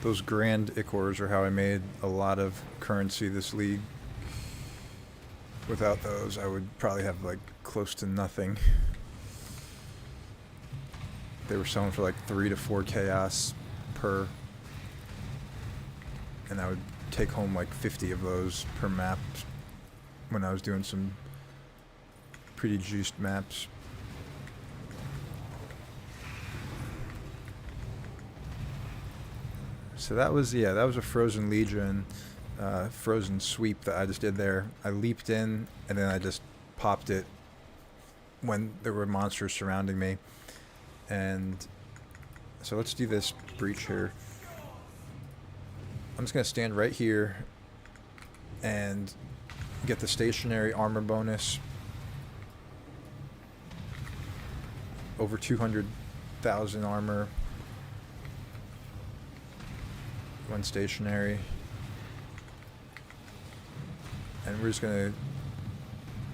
Those grand Ichors are how I made a lot of currency this league. Without those, I would probably have like close to nothing. They were selling for like 3 to 4 chaos per, and I would take home like 50 of those per map when I was doing some pretty juiced maps. So that was, yeah, that was a Frozen Legion, Frozen sweep that I just did there. I leaped in, and then I just popped it when there were monsters surrounding me. And so let's do this breach here. I'm just going to stand right here and get the stationary armor bonus. Over 200,000 armor. One stationary, and we're just gonna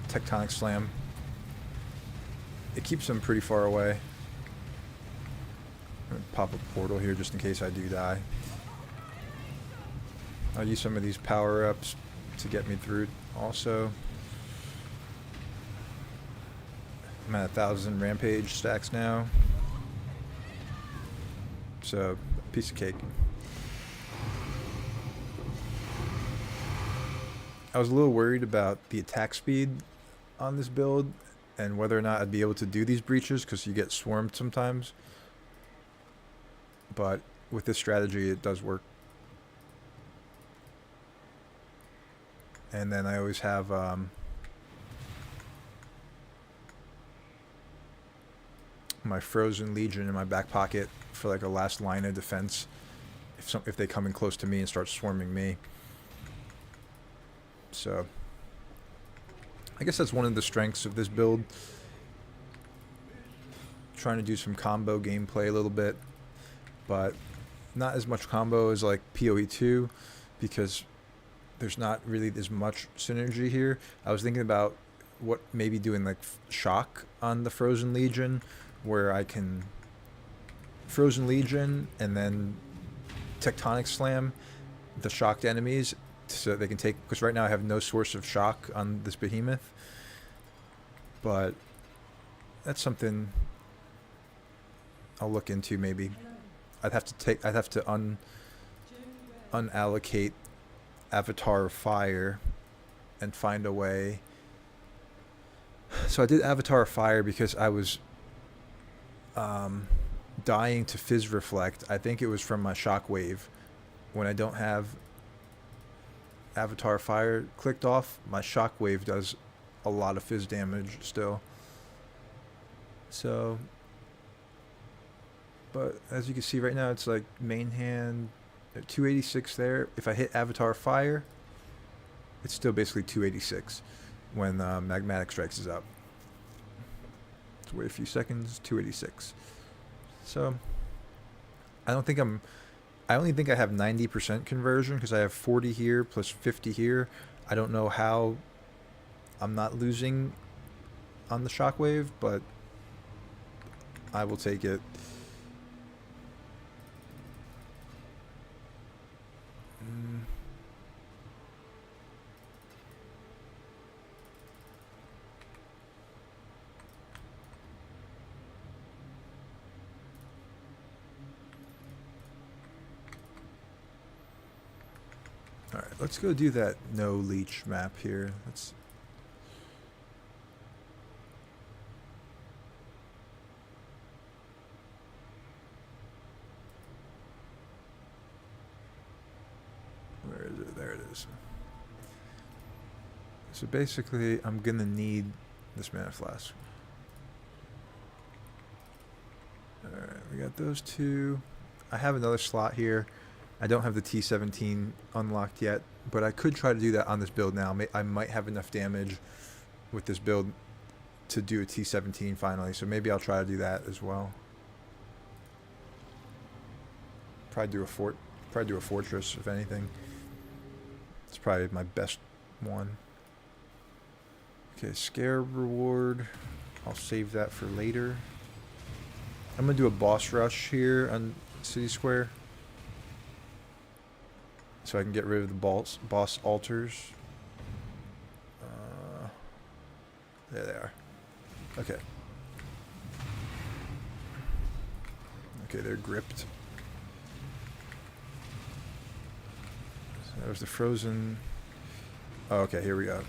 tectonic slam. It keeps them pretty far away. I'm gonna pop a portal here just in case I do die. I'll use some of these power-ups to get me through also. I'm at 1,000 rampage stacks now, so piece of cake. I was a little worried about the attack speed on this build and whether or not I'd be able to do these breaches because you get swarmed sometimes. But with this strategy, it does work. And then I always have my Frozen Legion in my back pocket for like a last line of defense if they come in close to me and start swarming me. So I guess that's one of the strengths of this build. Trying to do some combo gameplay a little bit, but not as much combo as like PoE2 because there's not really as much synergy here. I was thinking about what maybe doing like shock on the Frozen Legion, where I can Frozen Legion and then tectonic slam the shocked enemies so they can take, because right now I have no source of shock on this behemoth, but that's something I'll look into. Maybe I'd have to unallocate Avatar of Fire and find a way. So I did Avatar of Fire because I was dying to Fizz Reflect. I think it was from my Shockwave. When I don't have Avatar of Fire clicked off, my Shockwave does a lot of Fizz damage still. So, but as you can see right now, it's like main hand at 286 there. If I hit Avatar of Fire, it's still basically 286 when Magmatic Strikes is up. Let's wait a few seconds, 286. So, I only think I have 90% conversion because I have 40 here plus 50 here. I don't know how I'm not losing on the Shockwave, but I will take it. Alright, let's go do that no leech map here. Where is it? There it is. So basically, I'm gonna need this mana flask. Alright, we got those two. I have another slot here. I don't have the T17 unlocked yet, but I could try to do that on this build now. I might have enough damage with this build to do a T17 finally, so maybe I'll try to do that as well. Probably do a fortress, if anything. It's probably my best one. Okay, scare reward. I'll save that for later. I'm gonna do a boss rush here on City Square. so I can get rid of the boss altars. There they are. Okay. Okay, they're gripped. So there's the frozen. Oh, okay, here we go.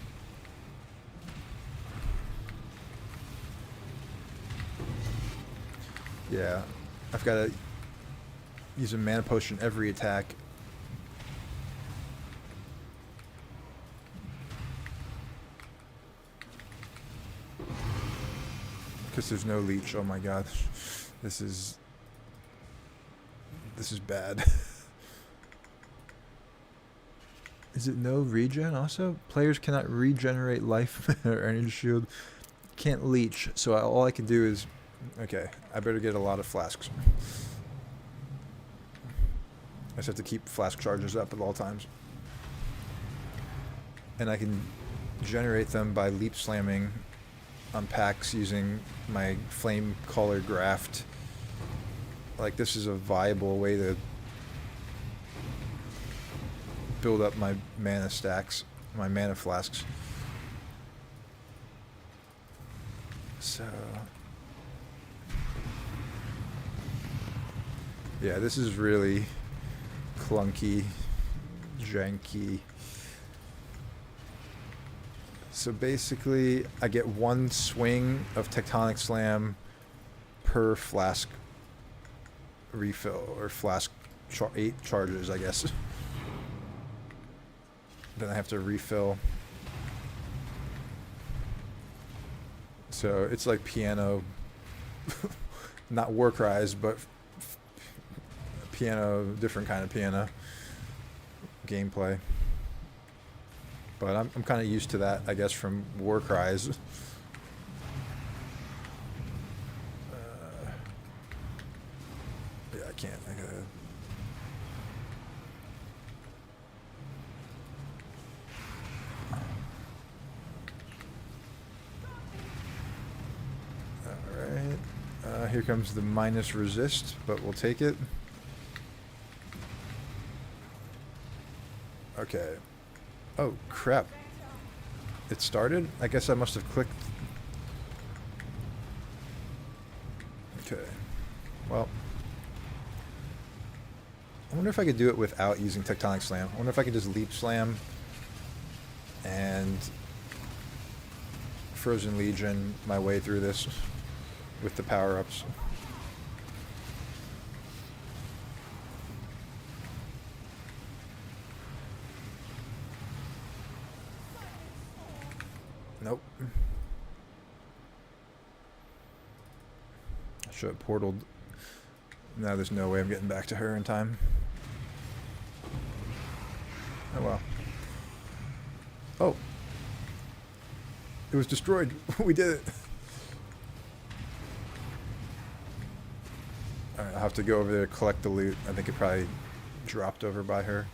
Yeah, I've got to use a mana potion every attack. Because there's no leech. Oh my god. This is bad. Is it no regen also? Players cannot regenerate life or energy shield. Can't leech. So all I can do is... Okay, I better get a lot of flasks. I just have to keep flask charges up at all times. And I can generate them by leap slamming on packs using my flame color graft. Like, this is a viable way to build up my mana stacks, my mana flasks. So... yeah, this is really clunky, janky. So basically, I get one swing of Tectonic Slam per flask refill, or flask 8 charges, I guess. Then I have to refill. So it's like piano, not Warcries, but piano, different kind of piano gameplay. But I'm kind of used to that, I guess, from Warcries. Yeah, I can't. I gotta... Alright. Here comes the minus resist, but we'll take it. Okay. Oh, crap. It started? I guess I must have clicked. Okay. Well. I wonder if I could do it without using Tectonic Slam. I wonder if I could just Leap Slam and Frozen Legion my way through this with the power-ups. Nope. I should have portaled. Now there's no way I'm getting back to her in time. Oh well. Oh. It was destroyed. We did it. Alright, I'll have to go over there to collect the loot. I think it probably dropped over by her.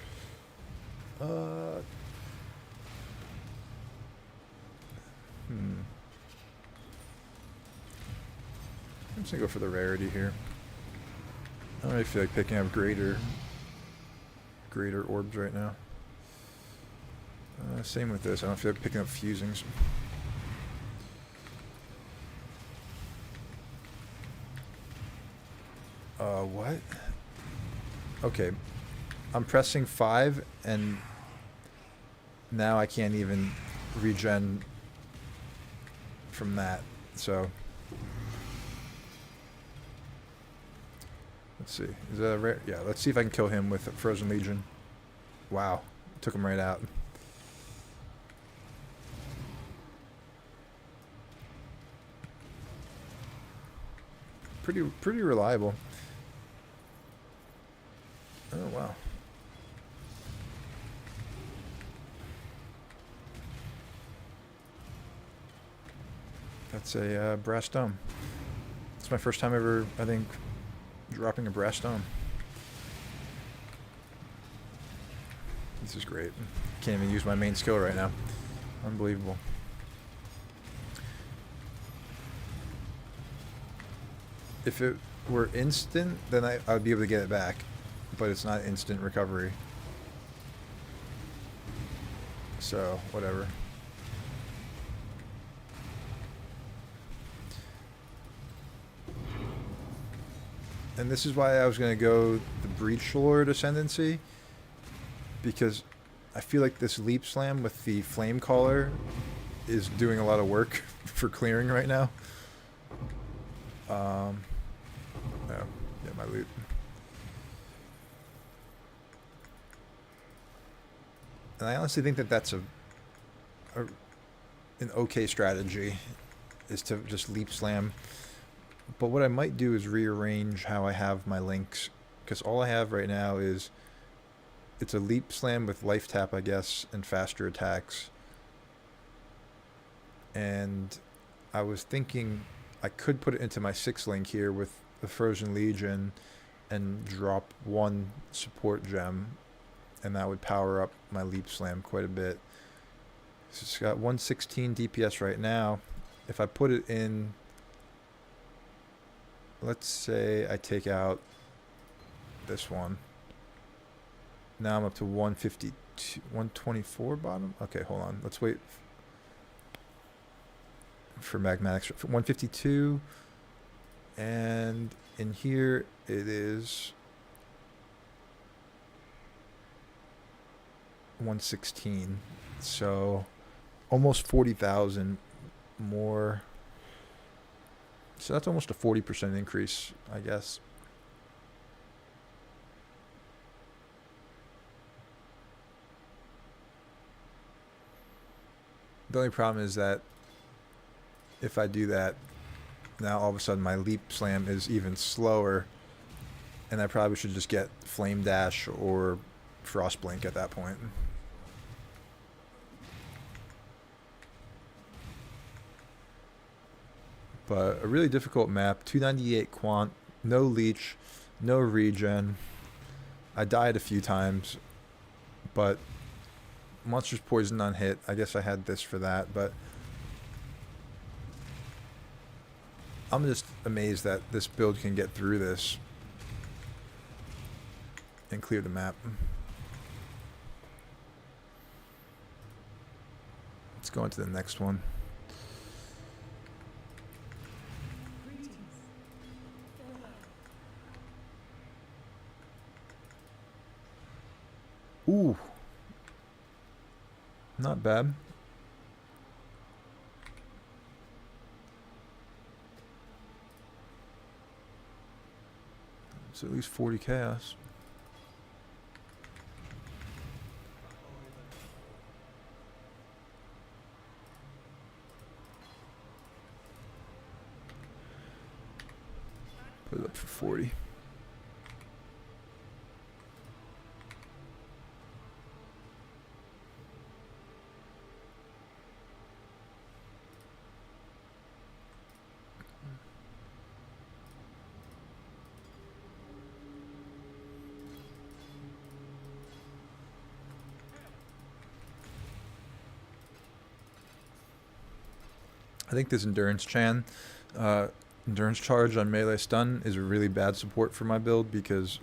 I'm just gonna go for the rarity here. I don't really feel like picking up greater orbs right now. Same with this. I don't feel like picking up fusings. What? Okay. I'm pressing 5 and now I can't even regen from that, so let's see. Is that a rare? Yeah, let's see if I can kill him with Frozen Legion. Wow, took him right out. Pretty reliable. Oh wow. That's a brass dome. It's my first time ever, I think, dropping a brass dome. This is great. Can't even use my main skill right now. Unbelievable. If it were instant, then I would be able to get it back. But it's not instant recovery. So, whatever. And this is why I was going to go the Breach Lord Ascendancy, because I feel like this Leap Slam with the Flame Caller is doing a lot of work for clearing right now. Oh, yeah, my loot. And I honestly think that that's an okay strategy, is to just Leap Slam. But what I might do is rearrange how I have my links, because all I have right now is it's a Leap Slam with Life Tap, I guess, and faster attacks. And I was thinking I could put it into my 6 link here with the Frozen Legion and drop 1 support gem, and that would power up my Leap Slam quite a bit. So it's got 116 DPS right now. If I put it in, let's say I take out this one. Now I'm up to 152, 124 bottom. Okay, hold on. Let's wait for Magmatics. 152. And in here it is 116. So almost 40,000 more. So that's almost a 40% increase, I guess. The only problem is that if I do that, now all of a sudden my Leap Slam is even slower, and I probably should just get Flame Dash or Frost Blink at that point. But a really difficult map, 298 quant, no leech, no regen. I died a few times, but Monster's Poison on hit. I guess I had this for that, but I'm just amazed that this build can get through this and clear the map. Let's go on to the next one. Ooh. Not bad. It's at least 40 chaos. Put it up for 40. I think this Endurance Endurance Charge on Melee Stun is a really bad support for my build, because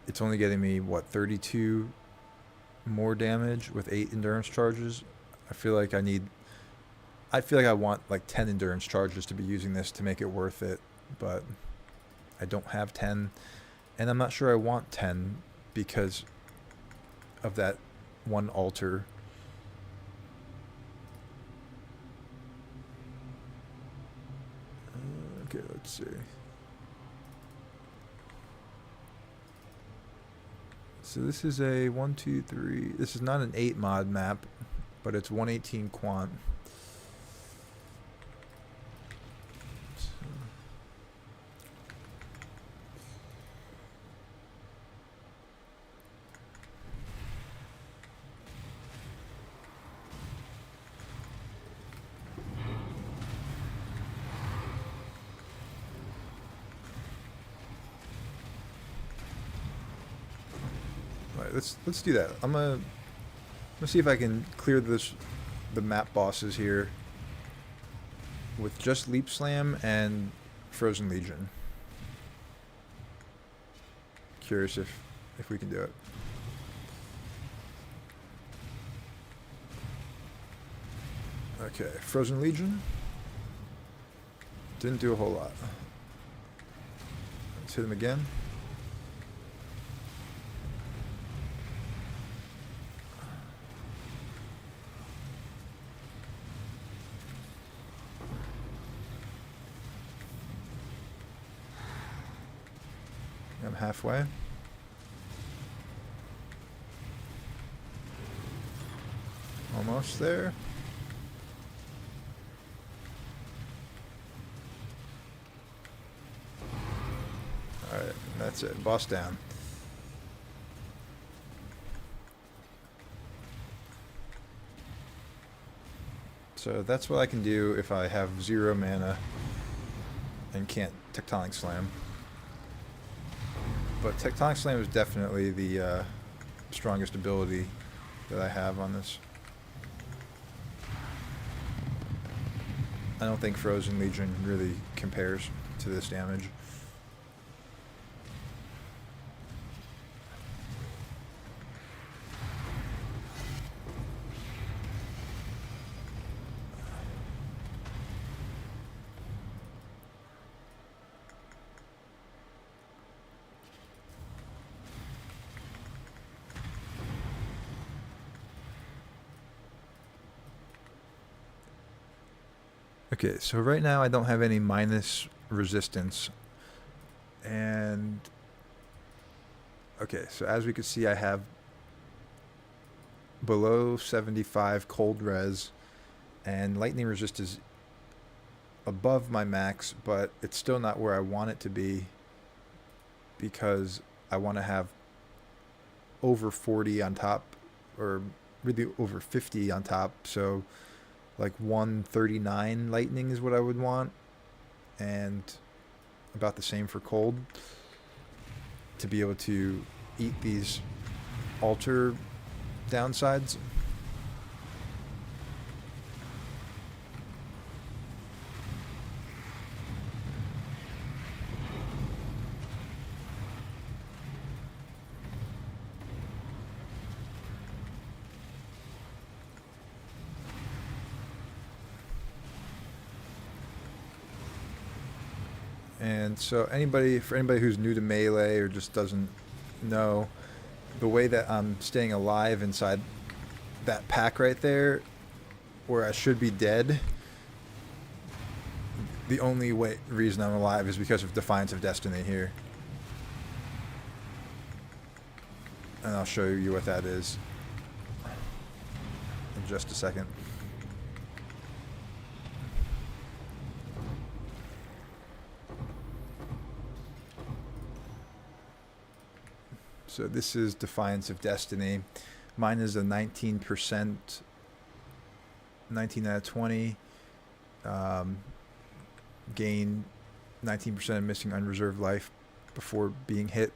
it's only getting me, what, 32 more damage with 8 Endurance Charges. I feel like I want like 10 Endurance Charges to be using this to make it worth it, but I don't have 10, and I'm not sure I want 10 because of that one altar. Okay, let's see. So this is a 1, 2, 3. This is not an 8 mod map, but it's 118 quant. Let's do that. I'm gonna see if I can clear the map bosses here with just Leap Slam and Frozen Legion. Curious if we can do it. Okay, Frozen Legion. Didn't do a whole lot. Let's hit him again. I'm halfway. Almost there. Alright, that's it. Boss down. So that's what I can do if I have 0 mana and can't Tectonic Slam. But Tectonic Slam is definitely the strongest ability that I have on this. I don't think Frozen Legion really compares to this damage. Okay, so right now I don't have any minus resistance. And okay, so as we can see, I have below 75 cold res, and lightning resist is above my max, but it's still not where I want it to be because I want to have over 40 on top, or really over 50 on top. So like 139 lightning is what I would want, and about the same for cold to be able to eat these altar downsides. And so for anybody who's new to Melee or just doesn't know, the way that I'm staying alive inside that pack right there, where I should be dead, the only reason I'm alive is because of Defiance of Destiny here. And I'll show you what that is in just a second. So this is Defiance of Destiny. Mine is a 19%, 19 out of 20. Gain 19% of missing unreserved life before being hit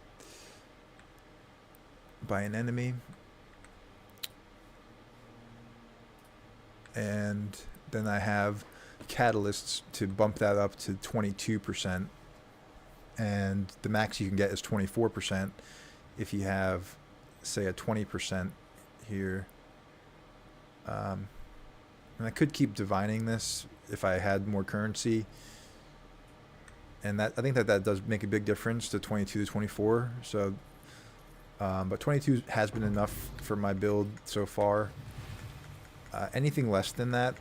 by an enemy. And then I have catalysts to bump that up to 22%. And the max you can get is 24%. If you have, say, a 20% here. And I could keep divining this if I had more currency. And that I think that does make a big difference to 22 to 24. So, but 22 has been enough for my build so far. Anything less than that,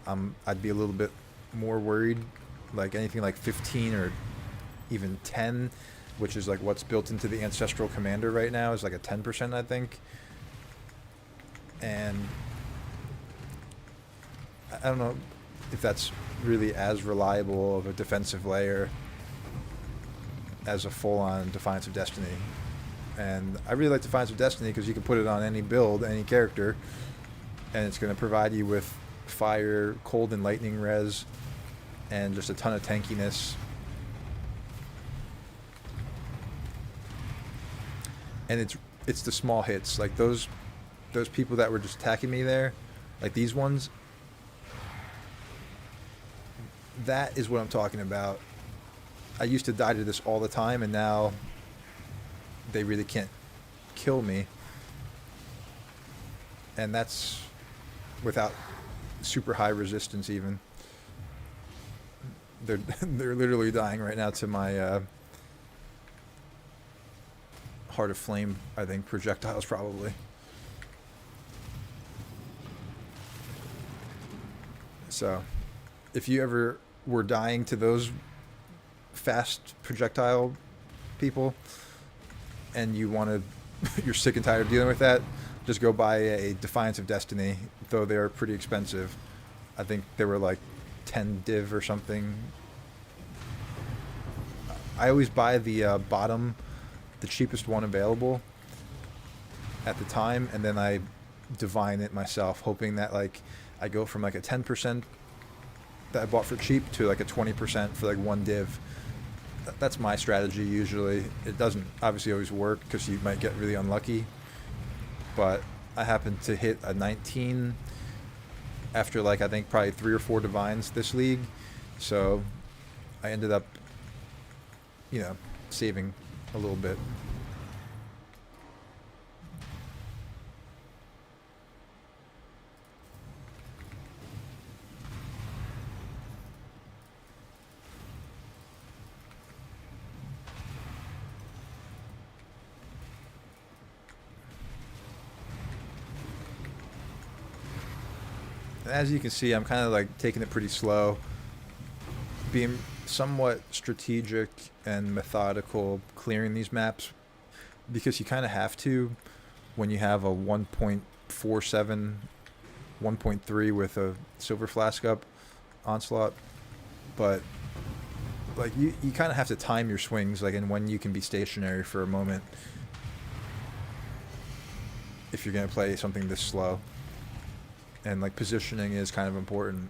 I'd be a little bit more worried. Like anything like 15 or even 10, which is like what's built into the Ancestral Commander right now, is like a 10%, I think. And I don't know if that's really as reliable of a defensive layer as a full-on Defiance of Destiny. And I really like Defiance of Destiny because you can put it on any build, any character, and it's going to provide you with fire, cold, and lightning res, and just a ton of tankiness. And it's the small hits, like those people that were just attacking me there, like these ones. That is what I'm talking about. I used to die to this all the time, and now they really can't kill me. And that's without super high resistance even. They're they're literally dying right now to my Heart of Flame, I think, projectiles probably. So, if you ever were dying to those fast projectile people, and you want to, you're sick and tired of dealing with that, just go buy a Defiance of Destiny, though they are pretty expensive. I think they were like 10 div or something. I always buy the bottom, the cheapest one available at the time, and then I divine it myself, hoping that like I go from like a 10% that I bought for cheap to like a 20% for like one div. That's my strategy usually. It doesn't obviously always work because you might get really unlucky, but I happened to hit a 19 after like I think probably 3 or 4 divines this league, so I ended up, you know, saving a little bit. As you can see, I'm kind of like taking it pretty slow, being somewhat strategic and methodical clearing these maps, because you kind of have to when you have a 1.47, 1.3 with a Silver Flask up Onslaught. But like you kind of have to time your swings, like, and when you can be stationary for a moment if you're going to play something this slow. And like positioning is kind of important.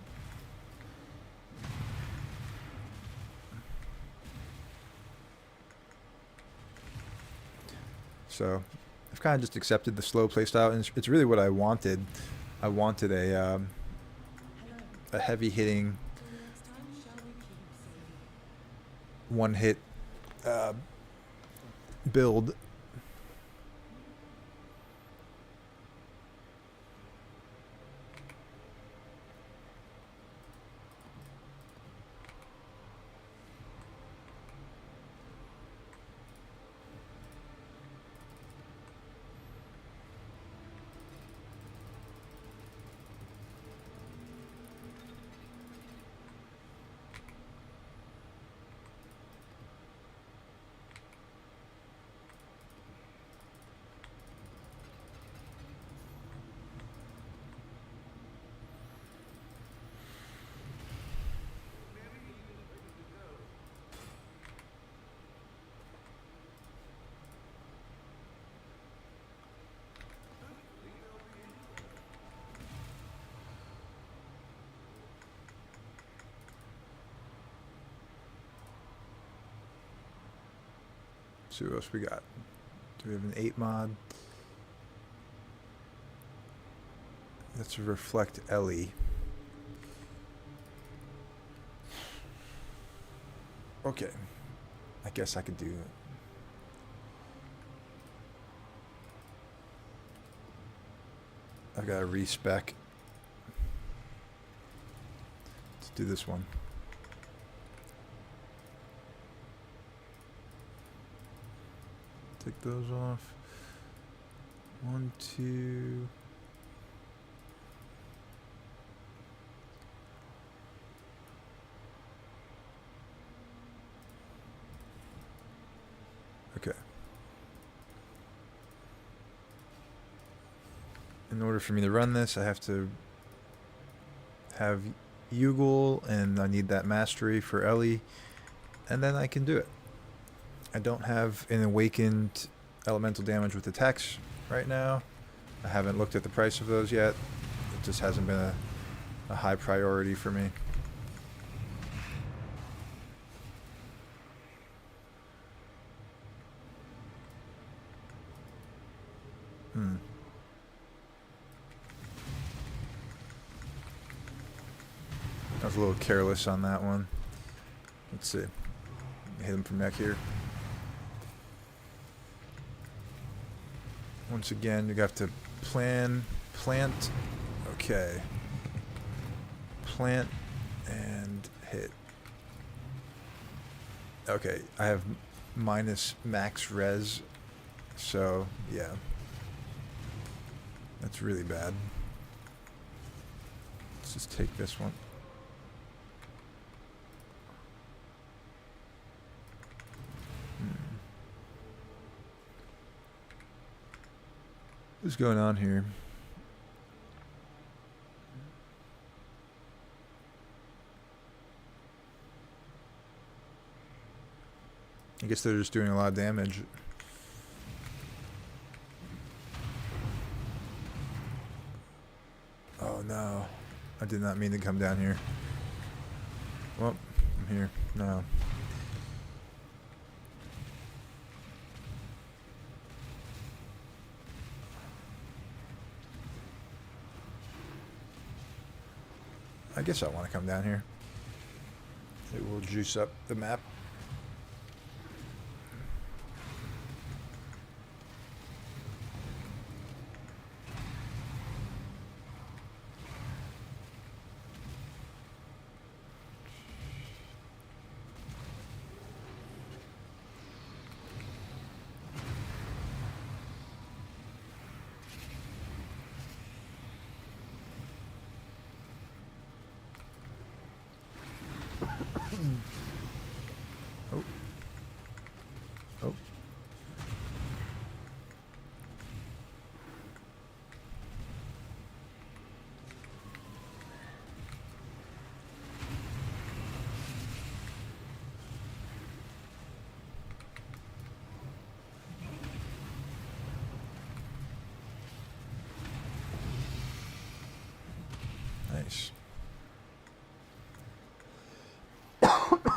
So I've kind of just accepted the slow playstyle, and it's really what I wanted. I wanted a heavy hitting, one hit build. See what else we got. Do we have an 8 mod? Let's reflect Ellie. Okay. I guess I could do it. I've got to respec. Let's do this one. Take those off. 1, 2. Okay. In order for me to run this, I have to have Yugle, and I need that mastery for Ellie, and then I can do it. I don't have an awakened elemental damage with attacks right now. I haven't looked at the price of those yet. It just hasn't been a high priority for me. I was a little careless on that one. Let's see. Hit him from back here. Once again, you have to plant. Okay. plant and hit. Okay, I have minus max res, so yeah. That's really bad. Let's just take this one. What's going on here? I guess they're just doing a lot of damage. Oh no. I did not mean to come down here. Well, I'm here. No. I guess I want to come down here. It will juice up the map. Oh. Oh. Nice.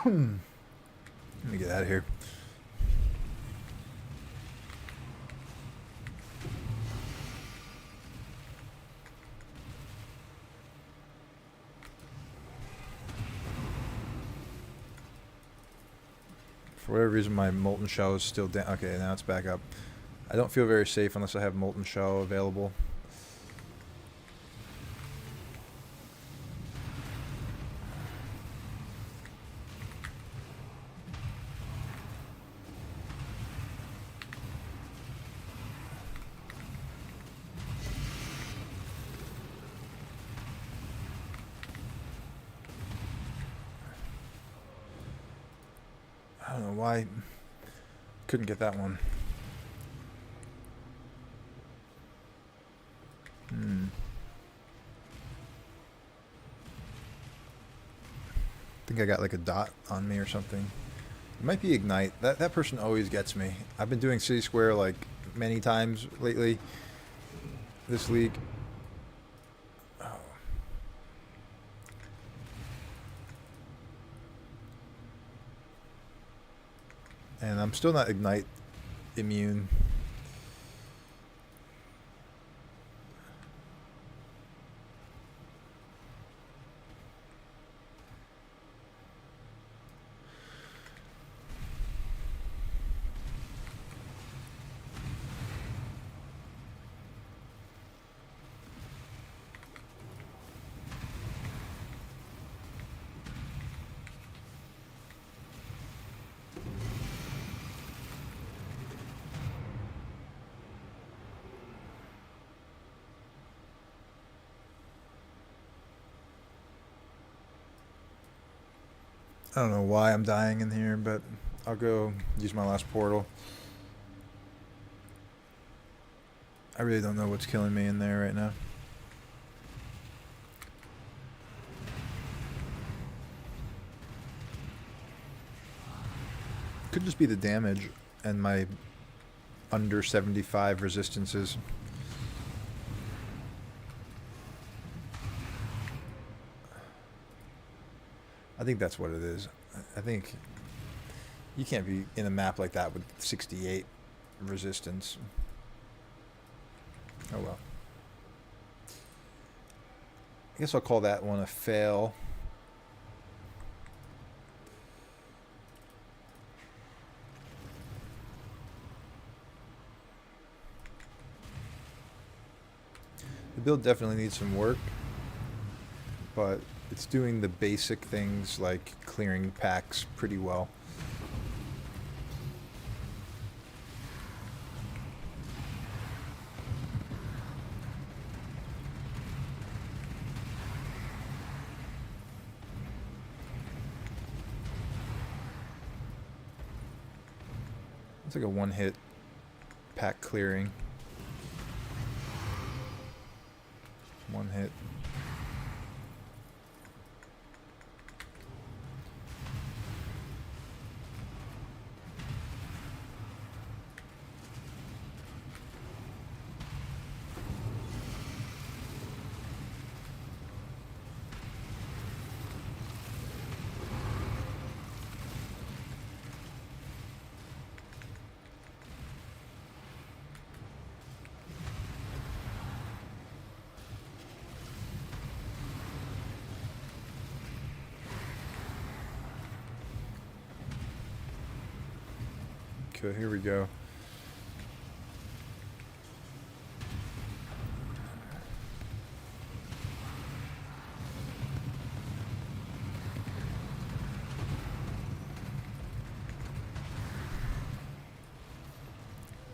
Let me get out of here. For whatever reason, my molten shell is still down. Okay, now it's back up. I don't feel very safe unless I have molten shell available. I don't know why. Couldn't get that one. I think I got like a dot on me or something. It might be Ignite. That person always gets me. I've been doing City Square like many times lately. This league. Oh. And I'm still not Ignite immune. I don't know why I'm dying in here, but I'll go use my last portal. I really don't know what's killing me in there right now. Could just be the damage and my under 75 resistances. I think that's what it is. I think you can't be in a map like that with 68 resistance. Oh well. I guess I'll call that one a fail. The build definitely needs some work, but it's doing the basic things like clearing packs pretty well. It's like a one-hit pack clearing. One hit. Okay, here we go.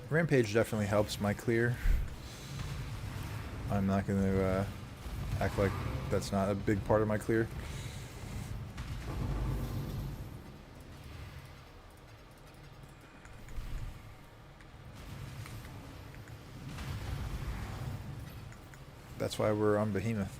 Rampage definitely helps my clear. I'm not going to act like that's not a big part of my clear. That's why we're on Behemoth.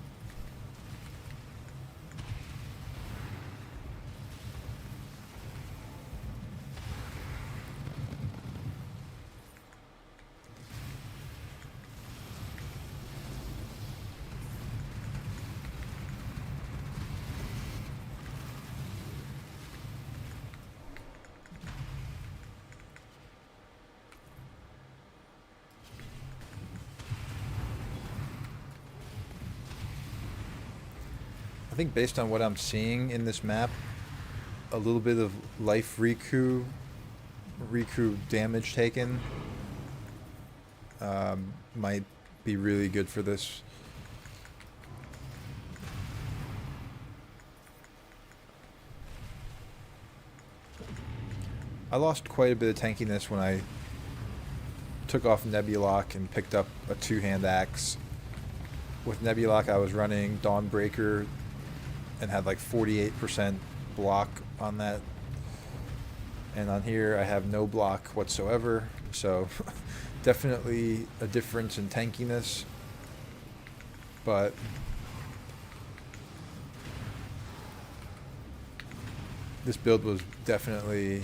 I think based on what I'm seeing in this map, a little bit of life Riku damage taken might be really good for this. I lost quite a bit of tankiness when I took off Nebulok and picked up a two-hand axe. With Nebulok I was running Dawnbreaker and had like 48% block on that. And on here I have no block whatsoever, so definitely a difference in tankiness. But this build was definitely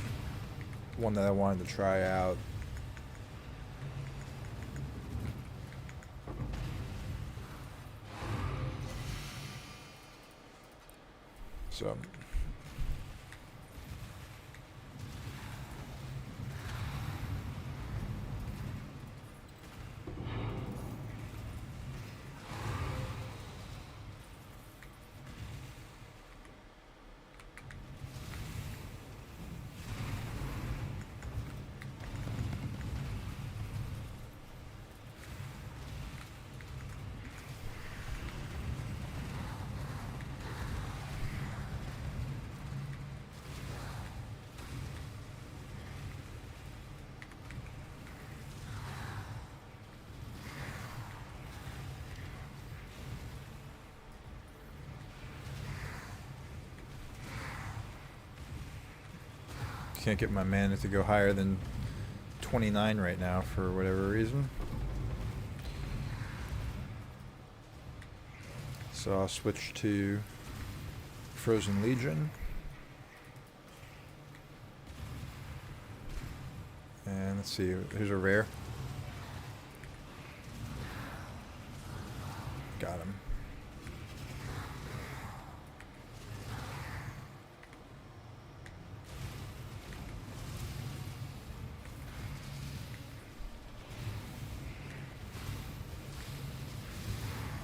one that I wanted to try out. So can't get my mana to go higher than 29 right now for whatever reason. So I'll switch to Frozen Legion. And let's see, here's a rare. Got him.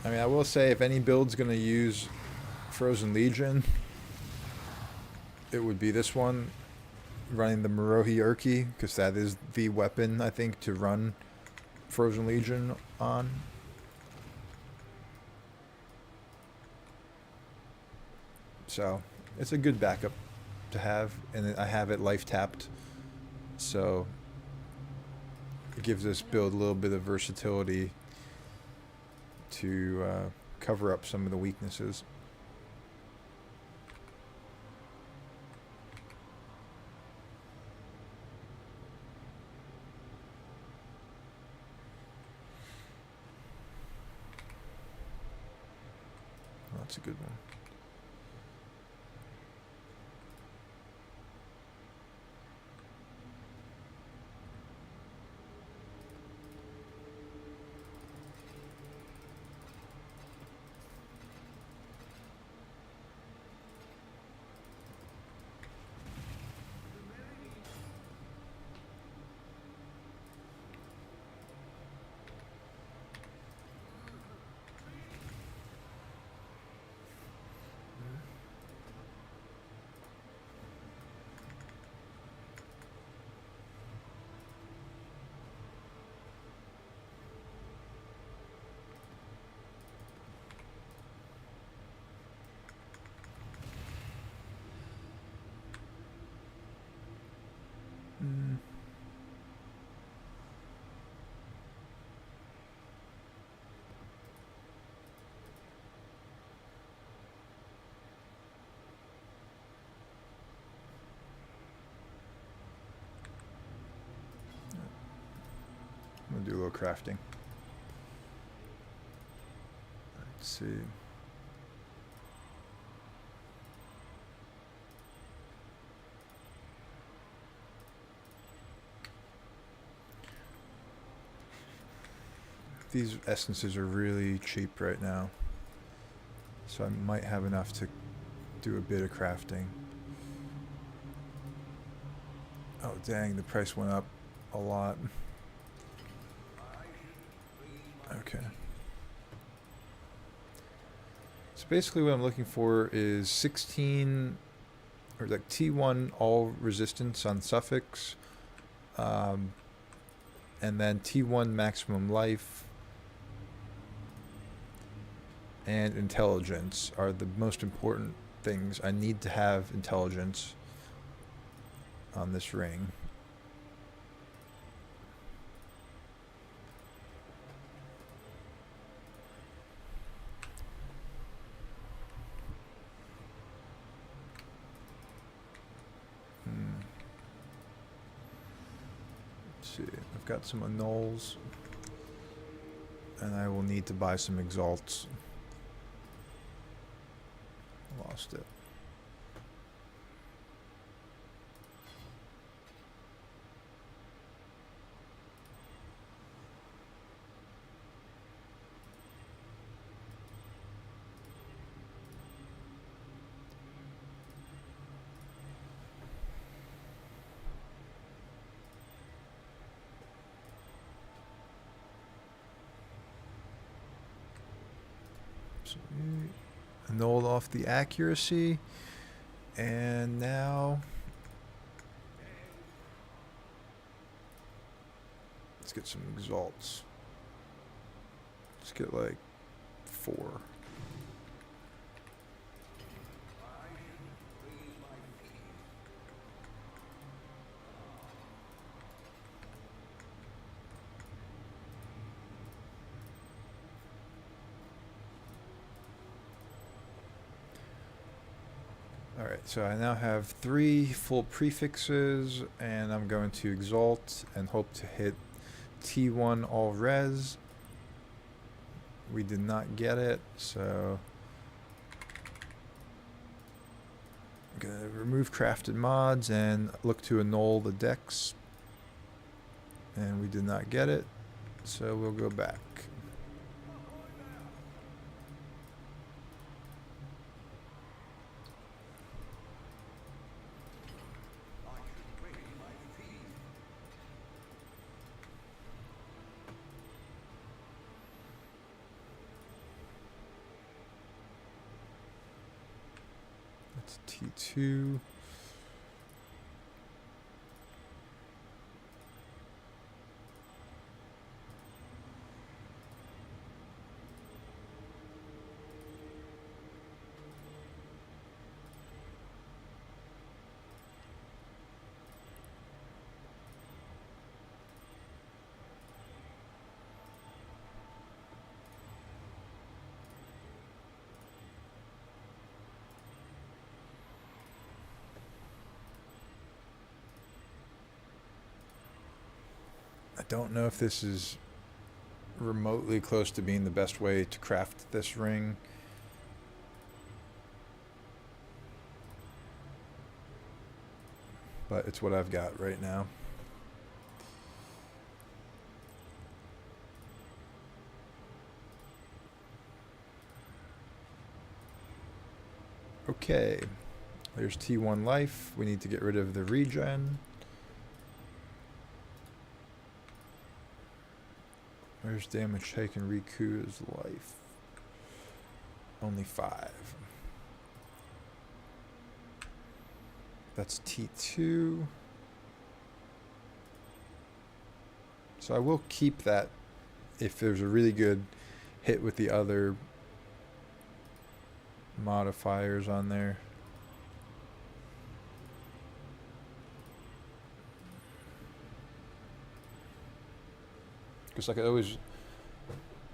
I mean, I will say if any build's going to use Frozen Legion, it would be this one, running the Marohi Urki, because that is the weapon, I think, to run Frozen Legion on. So it's a good backup to have, and I have it life tapped, so it gives this build a little bit of versatility to cover up some of the weaknesses. That's a good one. I'm gonna do a little crafting. Let's see. These essences are really cheap right now, so I might have enough to do a bit of crafting. Oh dang, the price went up a lot. Okay. So basically what I'm looking for is 16, or like T1 all resistance on suffix, and then T1 maximum life, and intelligence are the most important things. I need to have intelligence on this ring. Let's see, I've got some annuls, and I will need to buy some exalts. Lost it. So annulled off the accuracy, and now let's get some exalts. Let's get like 4. Alright, so I now have 3 full prefixes, and I'm going to exalt and hope to hit T1 all res. We did not get it, so I'm going to remove crafted mods and look to annul the decks. And we did not get it, so we'll go back. That's T2. I don't know if this is remotely close to being the best way to craft this ring. But it's what I've got right now. Okay, there's T1 life. We need to get rid of the regen. Where's damage taken? Riku's life. Only 5. That's T2. So I will keep that if there's a really good hit with the other modifiers on there. Because I could always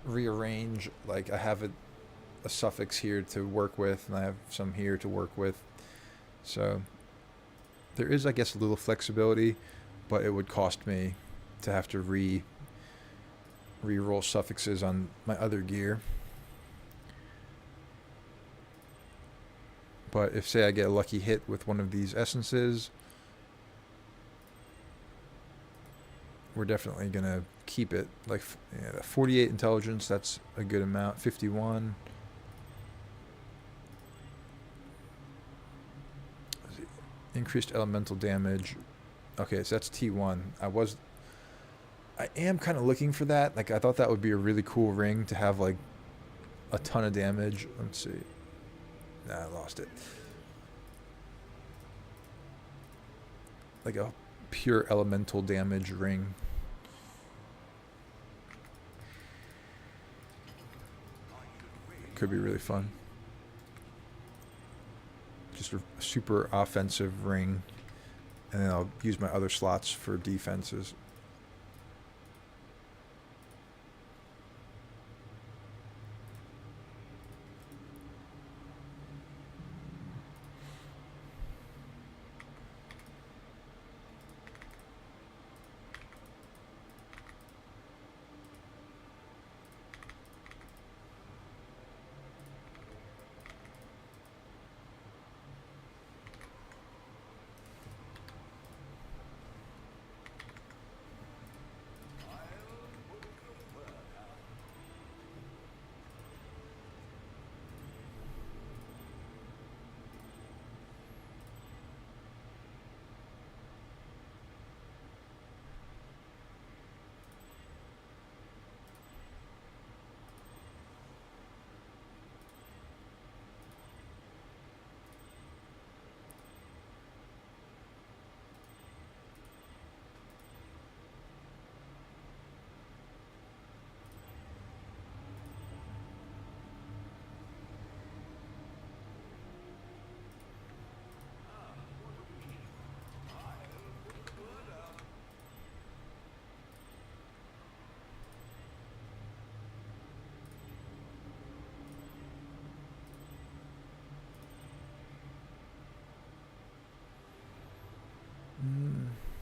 rearrange, like I have a suffix here to work with, and I have some here to work with. So there is, I guess, a little flexibility, but it would cost me to have to re-roll suffixes on my other gear. But if, say, I get a lucky hit with one of these essences, we're definitely going to keep it. Like, yeah, 48 intelligence, that's a good amount. 51. Increased elemental damage. Okay, so that's T1. I am kind of looking for that. Like, I thought that would be a really cool ring to have, like, a ton of damage. Let's see. Nah, I lost it. Like a pure elemental damage ring. Could be really fun. Just a super offensive ring. And then I'll use my other slots for defenses.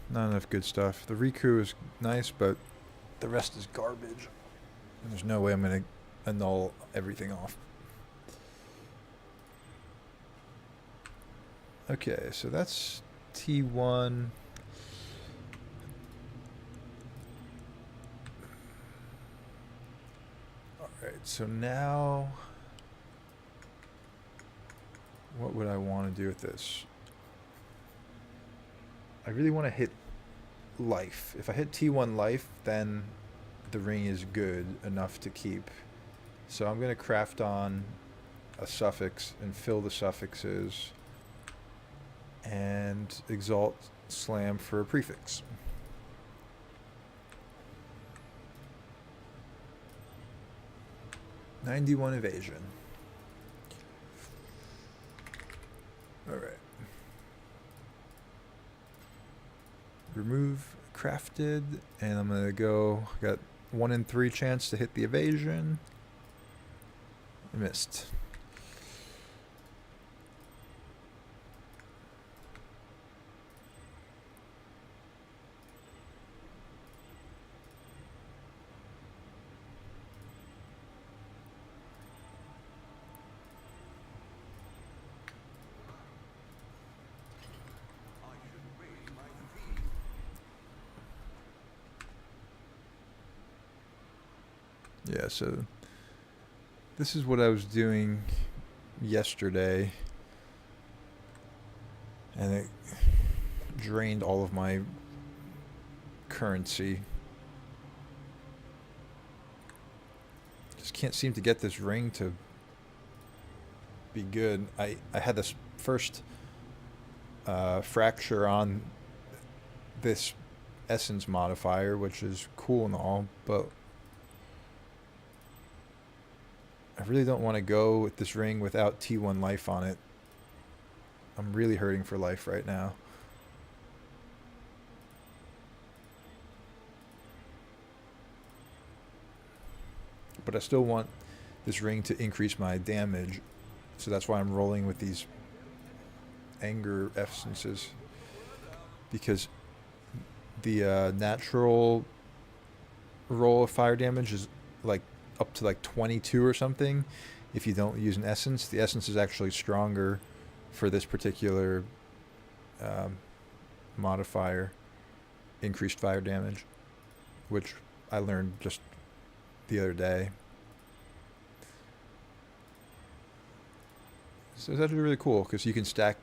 Not enough good stuff. The Riku is nice, but the rest is garbage. And there's no way I'm going to annul everything off. Okay, so that's T1. Alright, so now what would I want to do with this? I really want to hit life. If I hit T1 life, then the ring is good enough to keep. So I'm going to craft on a suffix and fill the suffixes and exalt slam for a prefix. '91 evasion. Alright. Remove crafted, and I'm gonna go. Got 1 in 3 chance to hit the evasion. I missed. Yeah, so this is what I was doing yesterday, and it drained all of my currency. Just can't seem to get this ring to be good. I had this first fracture on this essence modifier, which is cool and all, but I really don't want to go with this ring without T1 life on it. I'm really hurting for life right now. But I still want this ring to increase my damage, so that's why I'm rolling with these anger essences, because the natural roll of fire damage is like up to like 22 or something if you don't use an essence. The essence is actually stronger for this particular modifier, increased fire damage, which I learned just the other day. So it's actually really cool because you can stack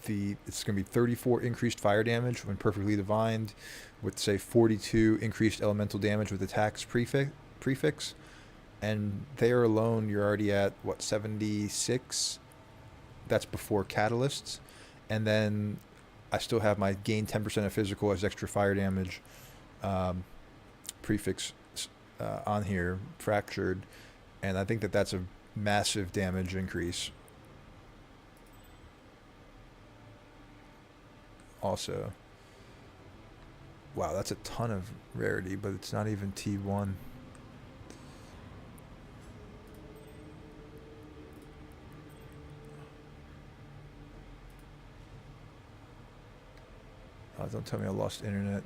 it's going to be 34 increased fire damage when perfectly divined, with say 42 increased elemental damage with attacks prefix, and there alone you're already at what, 76. That's before catalysts, and then I still have my gain 10% of physical as extra fire damage prefix on here, fractured, and I think that that's a massive damage increase. Also, wow, that's a ton of rarity, but it's not even T1. Oh, don't tell me I lost internet.